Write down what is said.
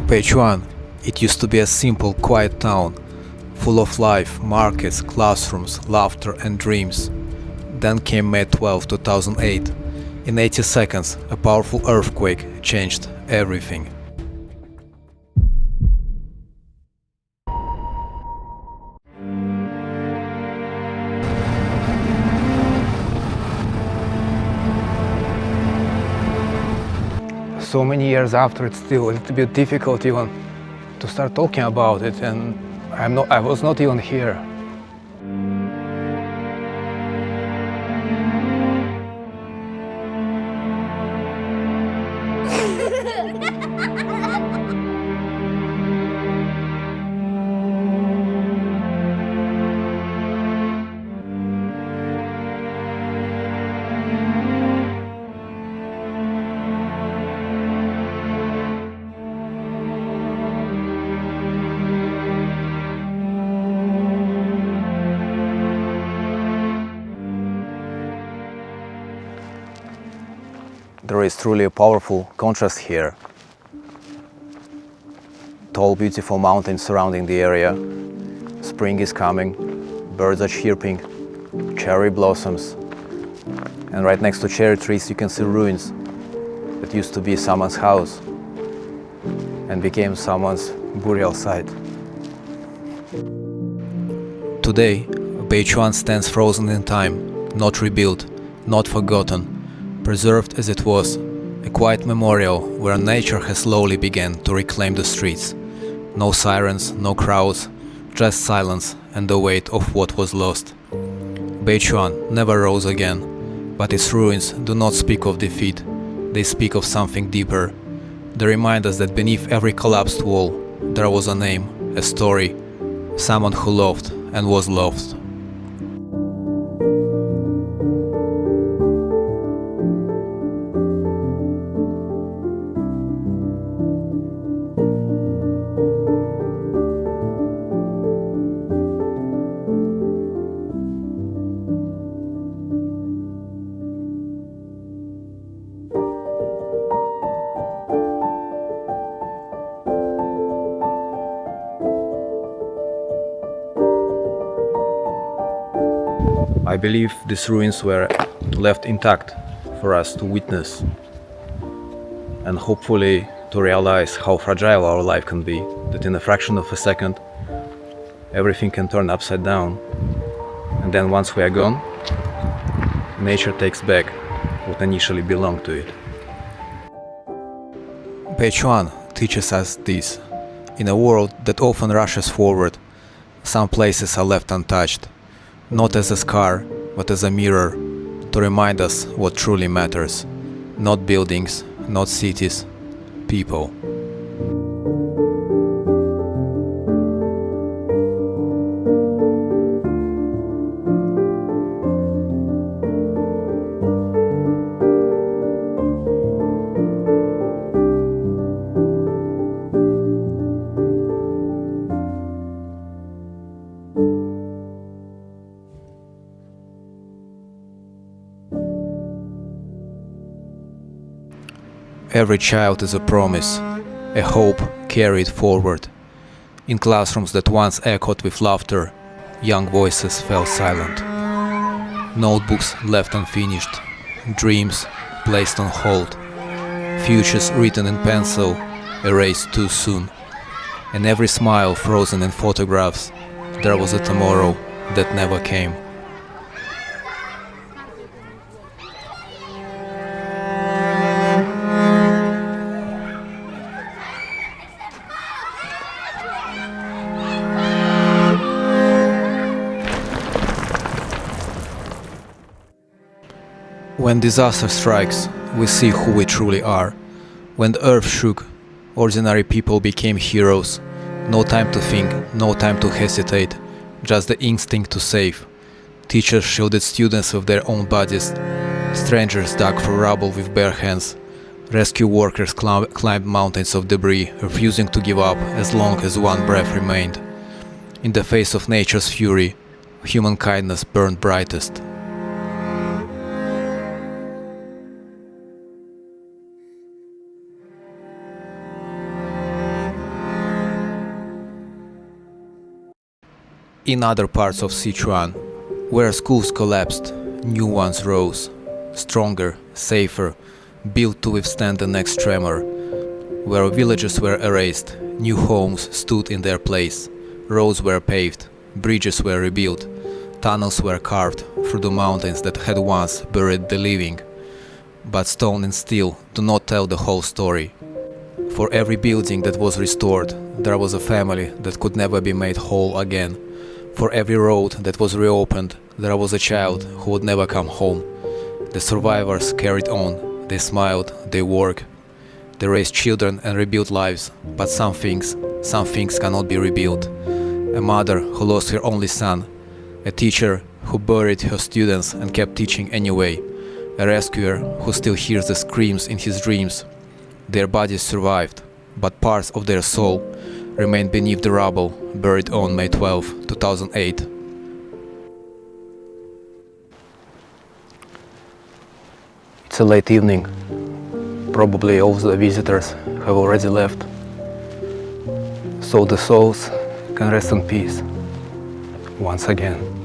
Beichuan, it used to be a simple, quiet town, full of life, markets, classrooms, laughter and dreams. Then came May 12, 2008. In 80 seconds, a powerful earthquake changed everything. So many years after, it's still a little bit difficult even to start talking about it, and I was not even here. There is truly a powerful contrast here. Tall, beautiful mountains surrounding the area. Spring is coming, birds are chirping, cherry blossoms. And right next to cherry trees you can see ruins that used to be someone's house and became someone's burial site. Today, Beichuan stands frozen in time, not rebuilt, not forgotten, preserved as it was, a quiet memorial where nature has slowly begun to reclaim the streets. No sirens, no crowds, just silence and the weight of what was lost. Beichuan never rose again, but its ruins do not speak of defeat, they speak of something deeper. They remind us that beneath every collapsed wall there was a name, a story, someone who loved and was loved. I believe these ruins were left intact for us to witness and hopefully to realize how fragile our life can be, that in a fraction of a second everything can turn upside down, and then once we are gone, nature takes back what initially belonged to it. Beichuan teaches us this. In a world that often rushes forward, some places are left untouched. Not as a scar, but as a mirror, to remind us what truly matters. Not buildings, not cities, people. Every child is a promise, a hope carried forward. In classrooms that once echoed with laughter, young voices fell silent. Notebooks left unfinished, dreams placed on hold, futures written in pencil, erased too soon. And every smile frozen in photographs, there was a tomorrow that never came. When disaster strikes, we see who we truly are. When the earth shook, ordinary people became heroes. No time to think, no time to hesitate, just the instinct to save. Teachers shielded students with their own bodies. Strangers dug for rubble with bare hands. Rescue workers climbed mountains of debris, refusing to give up as long as one breath remained. In the face of nature's fury, human kindness burned brightest. In other parts of Sichuan, where schools collapsed, new ones rose, stronger, safer, built to withstand the next tremor. Where villages were erased, new homes stood in their place, roads were paved, bridges were rebuilt, tunnels were carved through the mountains that had once buried the living. But stone and steel do not tell the whole story. For every building that was restored, there was a family that could never be made whole again. For every road that was reopened, there was a child who would never come home. The survivors carried on, they smiled, they worked. They raised children and rebuilt lives, but some things cannot be rebuilt. A mother who lost her only son, a teacher who buried her students and kept teaching anyway, a rescuer who still hears the screams in his dreams. Their bodies survived, but parts of their soul remained beneath the rubble, buried on May 12, 2008. It's a late evening. Probably all the visitors have already left, so the souls can rest in peace once again.